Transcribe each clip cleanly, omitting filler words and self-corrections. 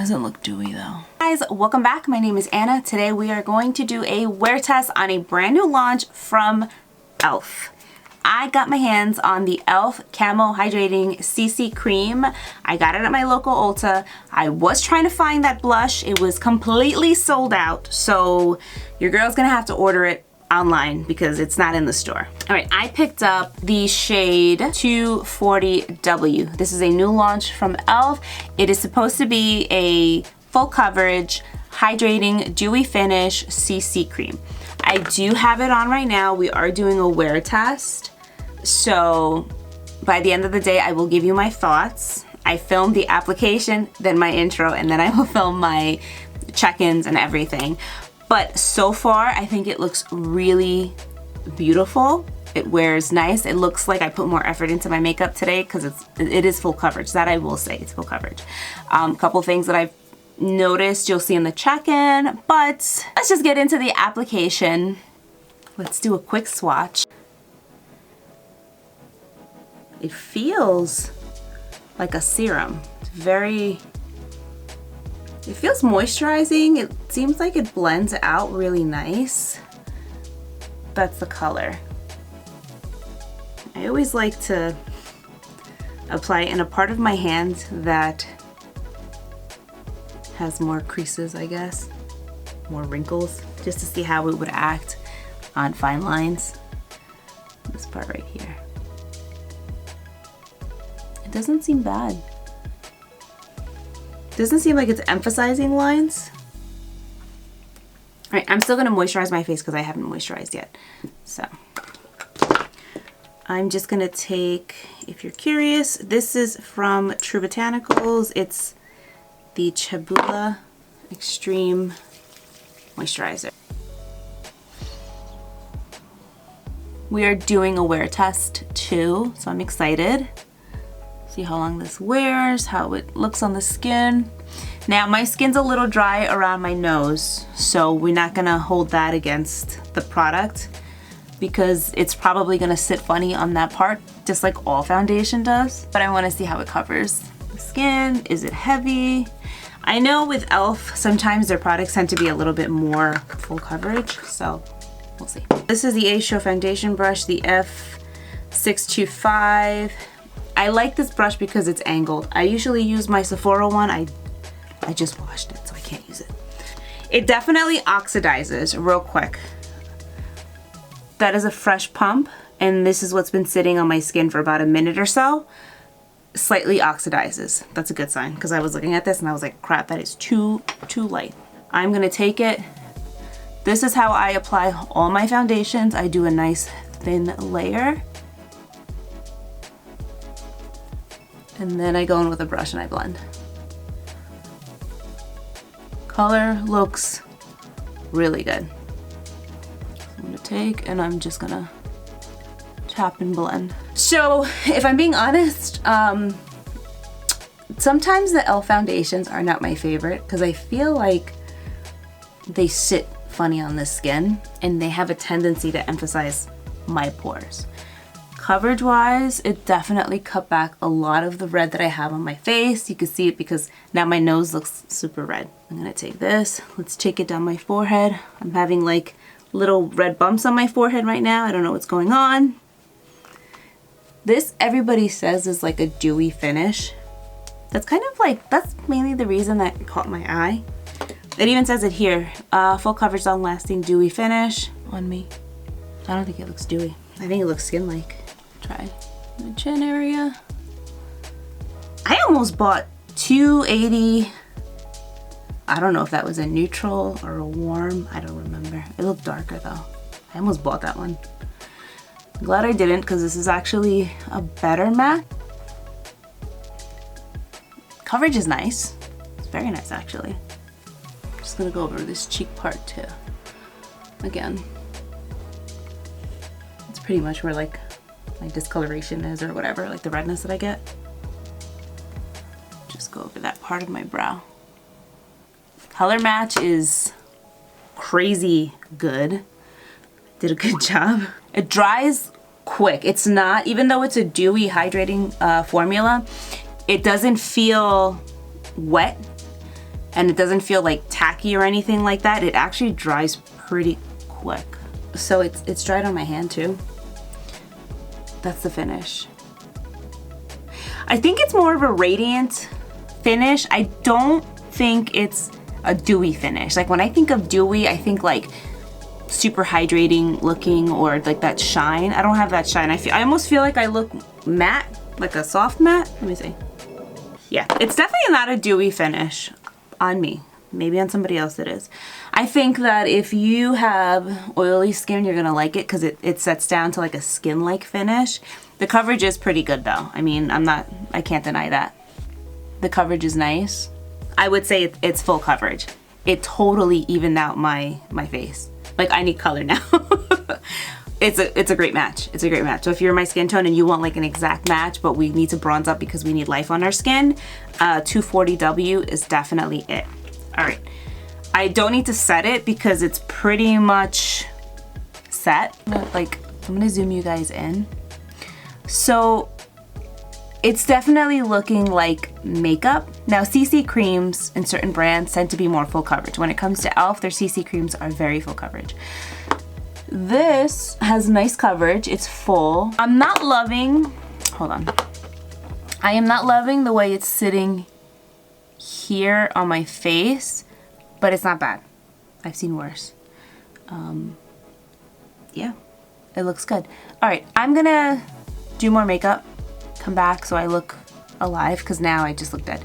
Doesn't look dewy though. Guys, welcome back. My name is Anna. Today we are going to do a wear test on a brand new launch from Elf. I got my hands on the Elf Camo Hydrating CC Cream. I got it at my local Ulta. I was trying to find that blush. It was completely sold out, so your girl's gonna have to order it online because it's not in the store. All right, I picked up the shade 240W. This is a new launch from Elf. It is supposed to be a full coverage, hydrating, dewy finish CC cream. I do have it on right now. We are doing a wear test. So by the end of the day, I will give you my thoughts. I filmed the application, then my intro, and then I will film my check-ins and everything. But so far, I think it looks really beautiful. It wears nice. It looks like I put more effort into my makeup today because it is full coverage. That I will say, it's full coverage. Couple things that I've noticed you'll see in the check-in, but let's just get into the application. Let's do a quick swatch. It feels like a serum. It's very, it feels moisturizing. It seems like it blends out really nice. That's the color. I always like to apply it in a part of my hand that has more creases, I guess, more wrinkles, just to see how it would act on fine lines. This part right here. It doesn't seem bad. Doesn't seem like it's emphasizing lines. All right, I'm still gonna moisturize my face because I haven't moisturized yet. So I'm just gonna take, if you're curious, this is from True Botanicals. It's the Chabula Extreme Moisturizer. We are doing a wear test too, so I'm excited. See how long this wears, how it looks on the skin. Now my skin's a little dry around my nose, so we're not gonna hold that against the product because it's probably gonna sit funny on that part, just like all foundation does. But I wanna see how it covers the skin. Is it heavy? I know with Elf, sometimes their products tend to be a little bit more full coverage, so we'll see. This is the Show foundation brush, the F625. I like this brush because it's angled. I usually use my Sephora one. I just washed it, so I can't use it. It definitely oxidizes real quick. That is a fresh pump, and this is what's been sitting on my skin for about a minute or so. Slightly oxidizes. That's a good sign, because I was looking at this and I was like, crap, that is too light. I'm gonna take it. This is how I apply all my foundations. I do a nice thin layer. And then I go in with a brush and I blend. Color looks really good. I'm gonna take and I'm just gonna tap and blend. So if I'm being honest, sometimes the Elf foundations are not my favorite because I feel like they sit funny on the skin and they have a tendency to emphasize my pores. Coverage wise, it definitely cut back a lot of the red that I have on my face. You can see it because now my nose looks super red. I'm gonna take this, let's take it down my forehead. I'm having like little red bumps on my forehead right now. I don't know what's going on. This, everybody says, is like a dewy finish. That's kind of like, that's mainly the reason that caught my eye. It even says it here, full coverage, long lasting, dewy finish on me. I don't think it looks dewy. I think it looks skin-like. Try the chin area. I almost bought 280. I don't know if that was a neutral or a warm. I don't remember. It looked darker though. I almost bought that one. I'm glad I didn't because this is actually a better matte. Coverage is nice. It's very nice actually. I'm just gonna go over this cheek part too. Again, it's pretty much where like my discoloration is or whatever, like the redness that I get. Just go over that part of my brow. Color match is crazy good. Did a good job. It dries quick. It's not, even though it's a dewy hydrating formula, it doesn't feel wet. and it doesn't feel like tacky or anything like that. It actually dries pretty quick. So it's dried on my hand too. That's the finish. I think it's more of a radiant finish. I don't think it's a dewy finish. Like when I think of dewy, I think like super hydrating looking, or like that shine. I don't have that shine. I almost feel like I look matte, like a soft matte. Let me see. Yeah, it's definitely not a dewy finish on me. Maybe on somebody else it is. I think that if you have oily skin, you're gonna like it because it sets down to like a skin-like finish. The coverage is pretty good though. I mean, I can't deny that. The coverage is nice. I would say it's full coverage. It totally evened out my face. Like I need color now. It's a great match. It's a great match. So if you're my skin tone and you want like an exact match, but we need to bronze up because we need life on our skin, 240W is definitely it. All right. I don't need to set it because it's pretty much set. Like I'm gonna zoom you guys in. So it's definitely looking like makeup. Now CC creams in certain brands tend to be more full coverage. When it comes to Elf, their CC creams are very full coverage. This has nice coverage, it's full. I'm not loving, hold on. I am not loving the way it's sitting here on my face, but it's not bad. I've seen worse. Yeah, it looks good. All right, I'm gonna do more makeup, come back so I look alive, because now I just look dead.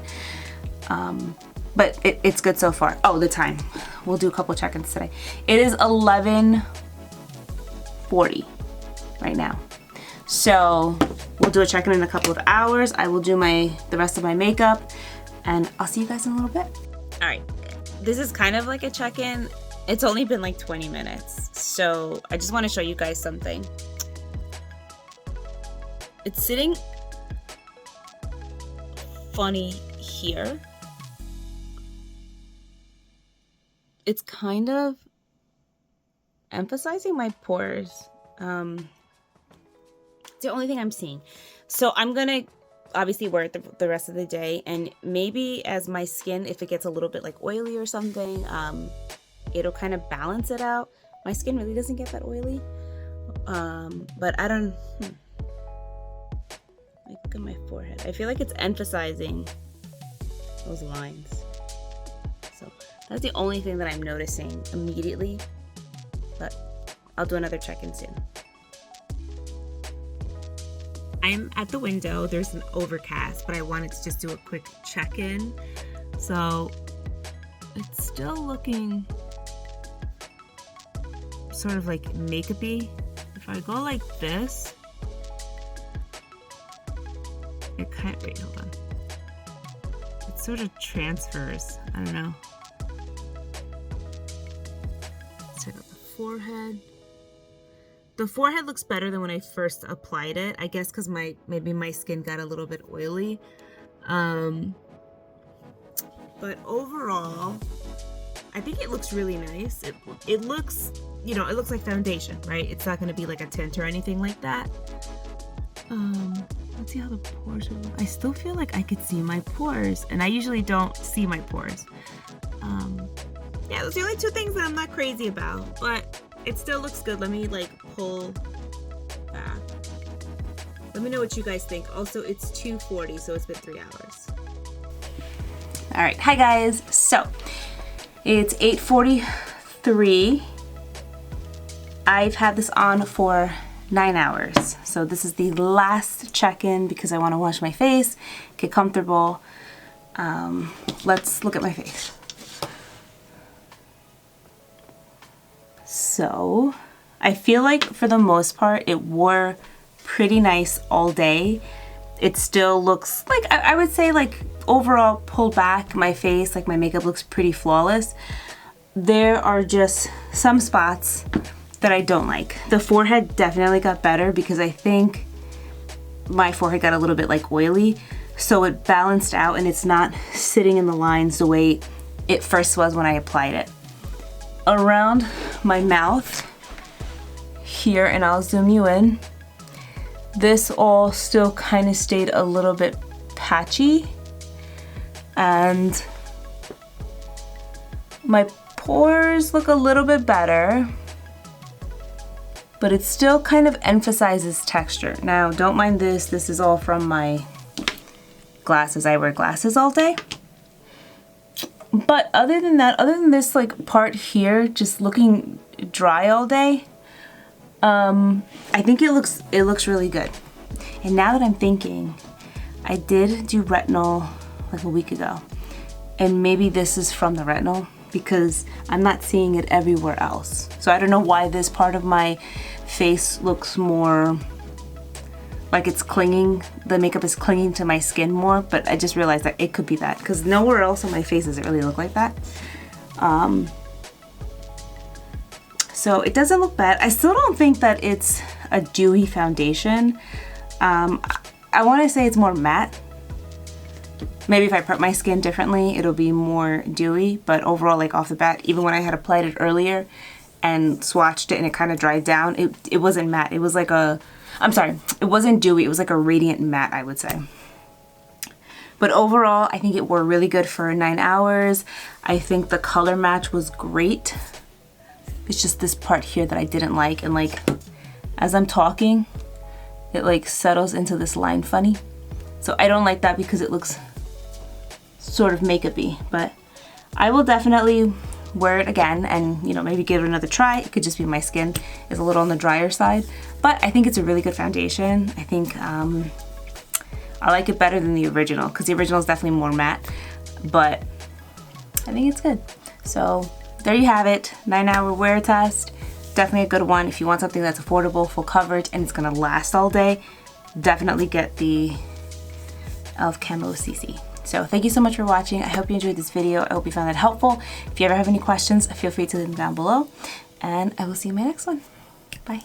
But it's good so far. Oh, the time. We'll do a couple check-ins today. It is 11:40 right now. So we'll do a check-in in a couple of hours. I will do the rest of my makeup, and I'll see you guys in a little bit. All right, this is kind of like a check-in. It's only been like 20 minutes. So I just want to show you guys something. It's sitting funny here. It's kind of emphasizing my pores. It's the only thing I'm seeing. So I'm gonna obviously wear it the rest of the day, and maybe as my skin, if it gets a little bit like oily or something, it'll kind of balance it out. My skin really doesn't get that oily, but I don't. Look at my forehead. I feel like it's emphasizing those lines. So that's the only thing that I'm noticing immediately, but I'll do another check-in soon. I'm at the window. There's an overcast, but I wanted to just do a quick check-in. So it's still looking sort of like makeup-y. If I go like this, it kind of, wait, hold on. It sort of transfers. I don't know. Let's check out the forehead. The forehead looks better than when I first applied it. I guess because maybe my skin got a little bit oily. But overall, I think it looks really nice. It looks, you know, it looks like foundation, right? It's not going to be like a tint or anything like that. Let's see how the pores are. I still feel like I could see my pores, and I usually don't see my pores. Yeah, those are the only two things that I'm not crazy about, but it still looks good. Let me like pull back. Let me know what you guys think. Also, it's 2:40, so it's been 3 hours. All right, hi guys. So it's 8:43. I've had this on for 9 hours. So this is the last check-in because I want to wash my face, get comfortable. Let's look at my face. So I feel like for the most part it wore pretty nice all day. It still looks like, I would say like overall pulled back my face, like my makeup looks pretty flawless. There are just some spots that I don't like. The forehead definitely got better because I think my forehead got a little bit like oily, so it balanced out and it's not sitting in the lines the way it first was when I applied it. Around my mouth here, and I'll zoom you in, this all still kind of stayed a little bit patchy, and My pores look a little bit better, but it still kind of emphasizes texture. Now, don't mind this. This is all from my glasses. I wear glasses all day. But other than that, other than this like part here, just looking dry all day, I think it looks really good. And now that I'm thinking, I did do retinol like a week ago, and maybe this is from the retinol because I'm not seeing it everywhere else. So I don't know why this part of my face looks more like it's clinging, the makeup is clinging to my skin more, but I just realized that it could be that because nowhere else on my face does it really look like that. So it doesn't look bad. I still don't think that it's a dewy foundation. I want to say it's more matte. Maybe if I prep my skin differently, it'll be more dewy, but overall, like off the bat, even when I had applied it earlier and swatched it and it kind of dried down, it wasn't matte. It was like a, I'm sorry, it wasn't dewy. It was like a radiant matte, I would say. But overall, I think it wore really good for 9 hours. I think the color match was great. It's just this part here that I didn't like, and like as I'm talking, it like settles into this line funny. So I don't like that because it looks sort of makeup-y, but I will definitely wear it again and, you know, maybe give it another try. It could just be my skin is a little on the drier side, but I think it's a really good foundation. I think I like it better than the original because the original is definitely more matte, but I think it's good. So there you have it, 9-hour wear test. Definitely a good one if you want something that's affordable, full coverage, and it's gonna last all day. Definitely get the Elf Camo CC. So thank you so much for watching. I hope you enjoyed this video. I hope you found it helpful. If you ever have any questions, feel free to leave them down below, and I will see you in my next one. Bye.